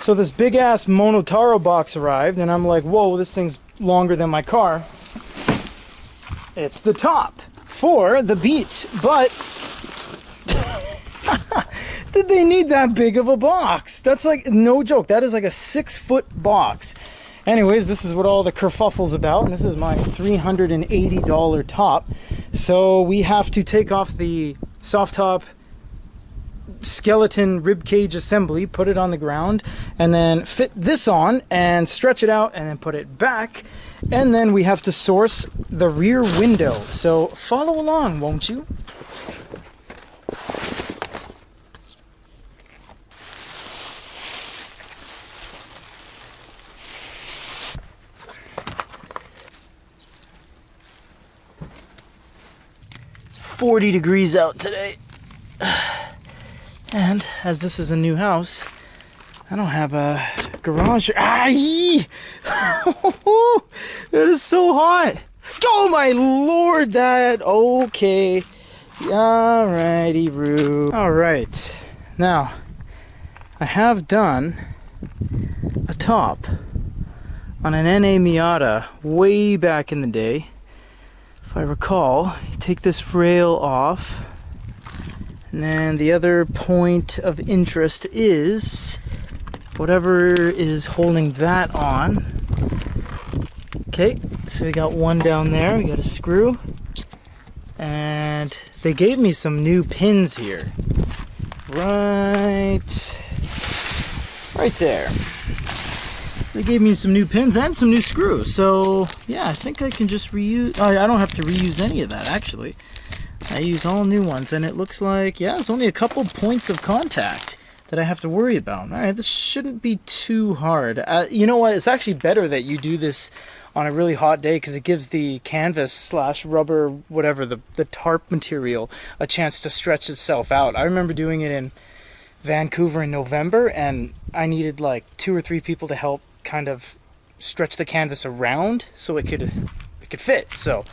So this big ass Monotaro box arrived, and I'm like, whoa, this thing's longer than my car. It's the top for the Beat, but did they need that big of a box? That's like, no joke, that is like a 6-foot box. Anyways, this is what all the kerfuffle's about, and this is my $380 top. So we have to take off the soft top skeleton rib cage assembly, put it on the ground, and then fit this on and stretch it out and then put it back, and then we have to source the rear window. So follow along, won't you? It's 40 degrees out today. And as this is a new house, I don't have a garage. It is so hot. Oh my lord, that. Okay. Alrighty, Roo. Alright. Now, I have done a top on an NA Miata way back in the day. If I recall, you take this rail off. And then the other point of interest is whatever is holding that on. Okay, so we got one down there, we got a screw. And they gave me some new pins here. Right there. They gave me some new pins and some new screws. So yeah, I think I can just reuse, I don't have to reuse any of that actually. I use all new ones, and it looks like, yeah, it's only a couple points of contact that I have to worry about. All right, this shouldn't be too hard. You know what? It's actually better that you do this on a really hot day because it gives the canvas slash rubber, whatever, the tarp material, a chance to stretch itself out. I remember doing it in Vancouver in November, and I needed like 2 or 3 people to help kind of stretch the canvas around so it could fit. So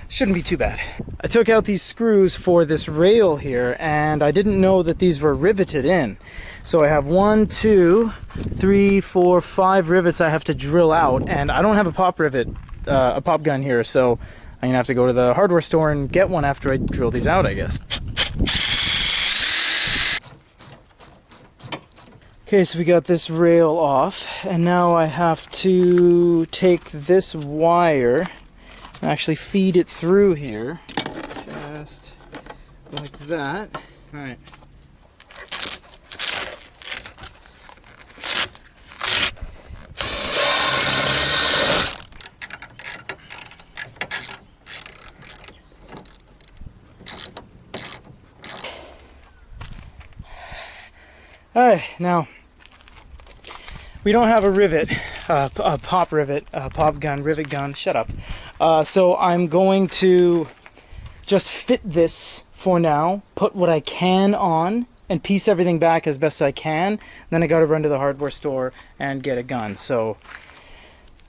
shouldn't be too bad. I took out these screws for this rail here, and I didn't know that these were riveted in. So I have 1, 2, 3, 4, 5 rivets I have to drill out, and I don't have a pop rivet, a pop gun here, so I'm gonna have to go to the hardware store and get one after I drill these out, I guess. Okay, so we got this rail off, and now I have to take this wire and actually feed it through here, just like that. All right. All right, now we don't have a rivet, a pop rivet, pop gun, rivet gun. Shut up. So I'm going to just fit this for now, put what I can on, and piece everything back as best I can. Then I got to run to the hardware store and get a gun. So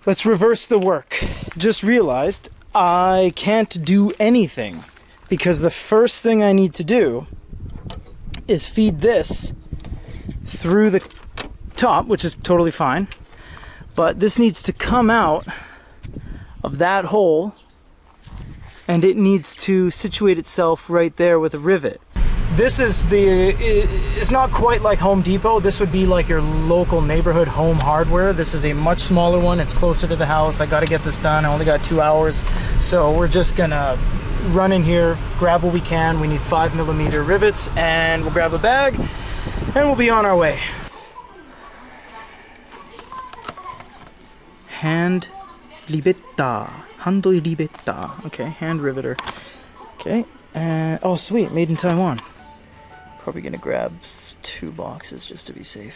let's reverse the work. Just realized I can't do anything because the first thing I need to do is feed this through the top, which is totally fine, but this needs to come out of that hole, and it needs to situate itself right there with a rivet. This is it's not quite like Home Depot. This would be like your local neighborhood home hardware. This is a much smaller one. It's closer to the house. I got to get this done. I only got 2 hours, so we're just gonna run in here, grab what we can. We need 5mm rivets, and we'll grab a bag and we'll be on our way. Hand libetta, handoi libetta. Okay, hand riveter. Okay, and oh sweet, made in Taiwan. Probably gonna grab 2 boxes just to be safe.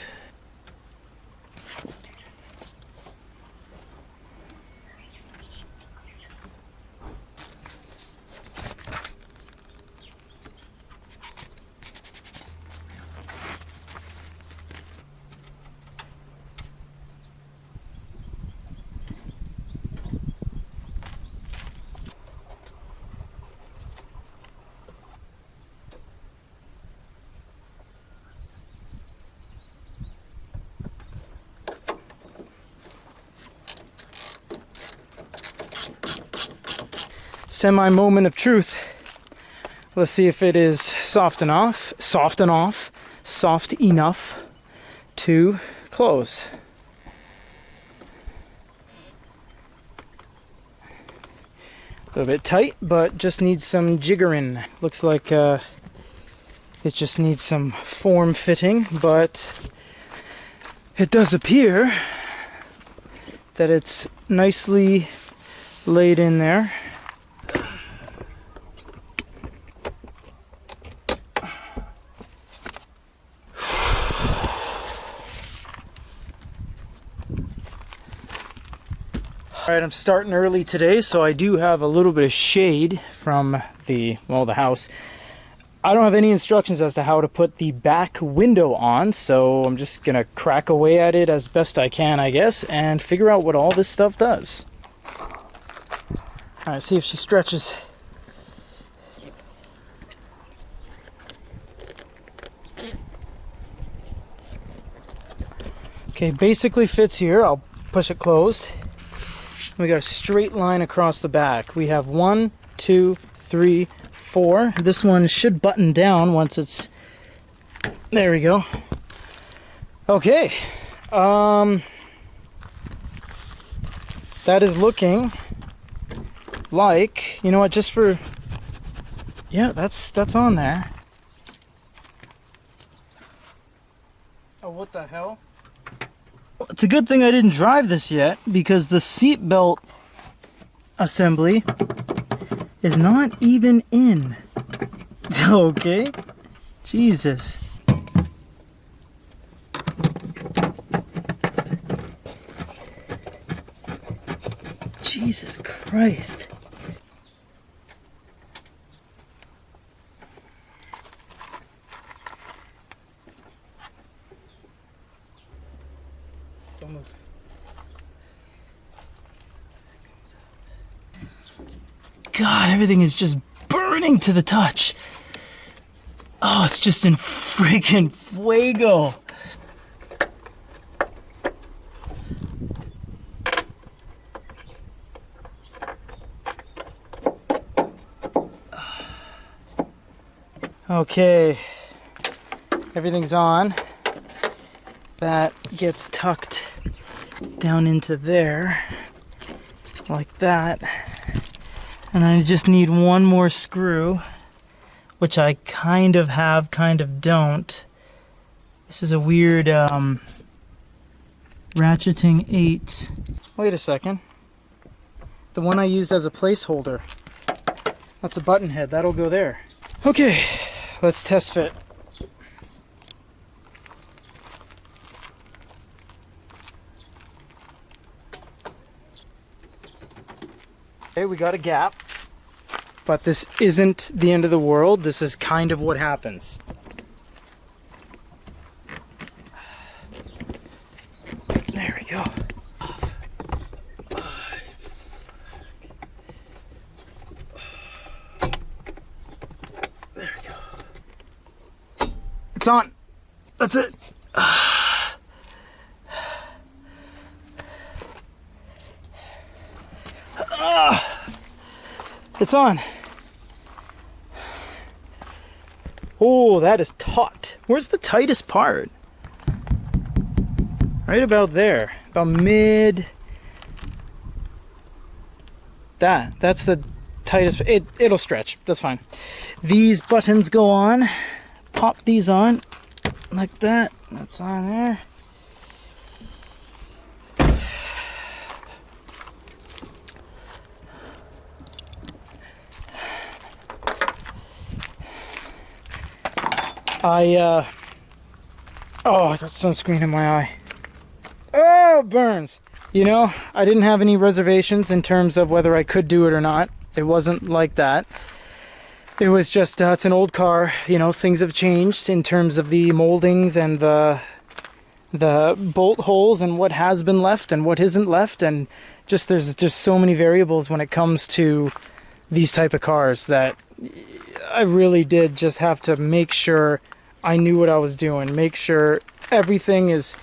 semi moment of truth. Let's see if it is soft enough to close. A little bit tight, but just needs some jiggering. Looks like it just needs some form fitting, but it does appear that it's nicely laid in there. Alright, I'm starting early today, so I do have a little bit of shade from the house. I don't have any instructions as to how to put the back window on, so I'm just gonna crack away at it as best I can, I guess, and figure out what all this stuff does. Alright, see if she stretches. Okay, basically fits here. I'll push it closed. We got a straight line across the back. We have 1, 2, 3, 4. This one should button down once it's... There we go. Okay. That is looking like... You know what, just for... Yeah, that's on there. Oh, what the hell? It's a good thing I didn't drive this yet, because the seat belt assembly is not even in. Okay? Jesus. Jesus Christ. Don't move. God, everything is just burning to the touch. Oh, it's just in freaking fuego. Okay, everything's on. That gets tucked down into there, like that. And I just need one more screw, which I kind of have, kind of don't. This is a weird ratcheting 8. Wait a second. The one I used as a placeholder. That's a button head, that'll go there. Okay, let's test fit. Okay, we got a gap, but this isn't the end of the world. This is kind of what happens. There we go. There we go. It's on. That's it. It's on. Oh, that is taut. Where's the tightest part? Right about there. About mid. That's the tightest. It'll stretch. That's fine. These buttons go on. Pop these on. Like that. That's on there. I got sunscreen in my eye. Oh, it burns. You know, I didn't have any reservations in terms of whether I could do it or not. It wasn't like that. It was just, it's an old car, you know, things have changed in terms of the moldings and the bolt holes and what has been left and what isn't left, and just there's just so many variables when it comes to these type of cars that I really did just have to make sure I knew what I was doing, make sure everything is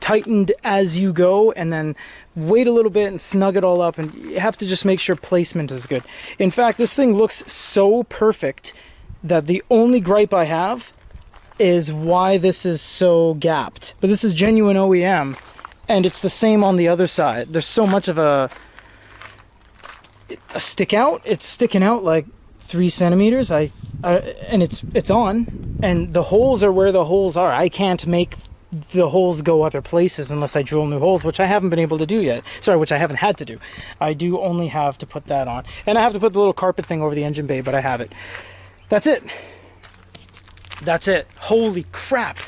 tightened as you go, and then wait a little bit and snug it all up, and you have to just make sure placement is good. In fact, this thing looks so perfect that the only gripe I have is why this is so gapped. But this is genuine OEM, and it's the same on the other side. There's so much of a stick out. It's sticking out like 3 centimeters. And it's on, and the holes are where the holes are. I can't make the holes go other places unless I drill new holes, which I haven't been able to do yet. Sorry, which I haven't had to do. I do only have to put that on, and I have to put the little carpet thing over the engine bay, but I have it. That's it. That's it. Holy crap.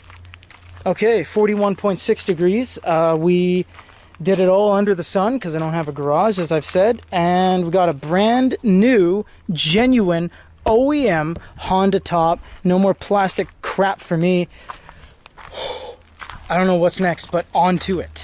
Okay, 41.6 degrees. We did it all under the sun because I don't have a garage, as I've said, and we got a brand new, genuine OEM Honda top. No more plastic crap for me. I don't know what's next, but on to it.